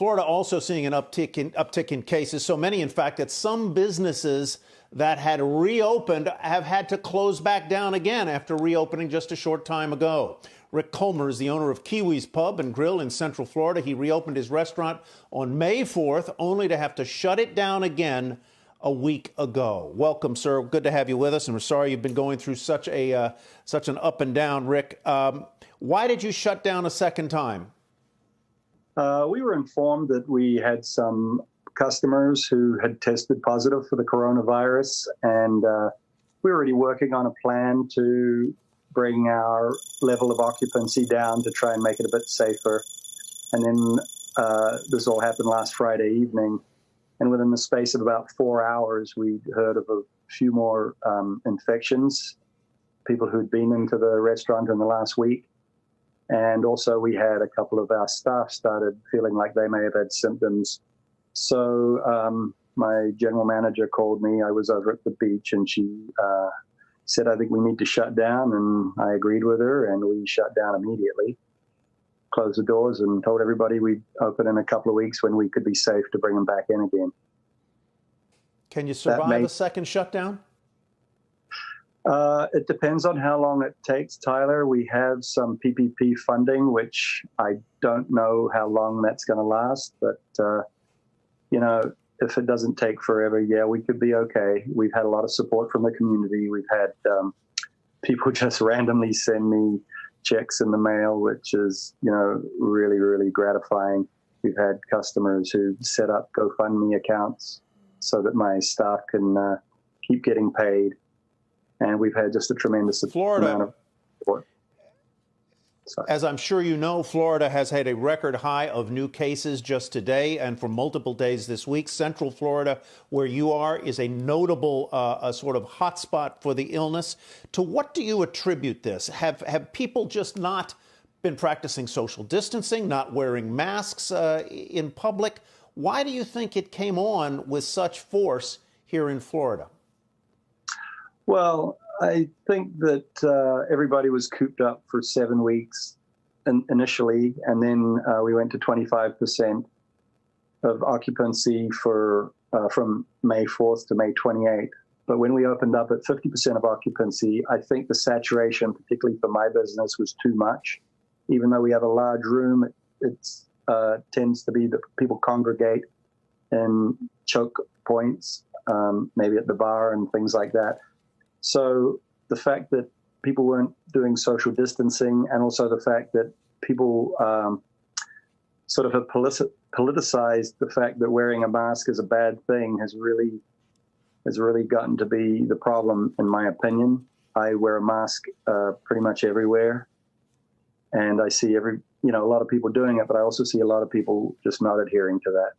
Florida also seeing an uptick in cases, so many, in fact, that some businesses that had reopened have had to close back down again after reopening just a short time ago. Rick Culmer is the owner of KIWI'S Pub and Grill in Central Florida. He reopened his restaurant on May 4th, only to have to shut it down again a week ago. Welcome, sir. Good to have you with us, and we're sorry you've been going through such an up and down. Rick, why did you shut down a second time? We were informed that we had some customers who had tested positive for the coronavirus, and we were already working on a plan to bring our level of occupancy down to try and make it a bit safer. And then this all happened last Friday evening, and within the space of about 4 hours, we'd heard of a few more infections, people who'd been into the restaurant in the last week. And also we had a couple of our staff started feeling like they may have had symptoms. So my general manager called me. I was over at the beach, and she said, I think we need to shut down. And I agreed with her, and we shut down immediately, closed the doors, and told everybody we'd open in a couple of weeks when we could be safe to bring them back in again. Can you survive a second shutdown? It depends on how long it takes, Tyler. We have some PPP funding, which I don't know how long that's going to last. But, if it doesn't take forever, yeah, we could be okay. We've had a lot of support from the community. We've had people just randomly send me checks in the mail, which is, really, really gratifying. We've had customers who set up GoFundMe accounts so that my staff can keep getting paid. And we've had just a tremendous amount of support. As I'm sure you know, Florida has had a record high of new cases just today and for multiple days this week. Central Florida, where you are, is a notable sort of hotspot for the illness. To what do you attribute this? Have people just not been practicing social distancing, not wearing masks in public? Why do you think it came on with such force here in Florida? Well, I think that everybody was cooped up for 7 weeks initially, and then we went to 25% of occupancy from May 4th to May 28th. But when we opened up at 50% of occupancy, I think the saturation, particularly for my business, was too much. Even though we have a large room, it tends to be that people congregate in choke points, maybe at the bar and things like that. So the fact that people weren't doing social distancing, and also the fact that people sort of have politicized the fact that wearing a mask is a bad thing has really gotten to be the problem, in my opinion. I wear a mask pretty much everywhere, and I see a lot of people doing it, but I also see a lot of people just not adhering to that.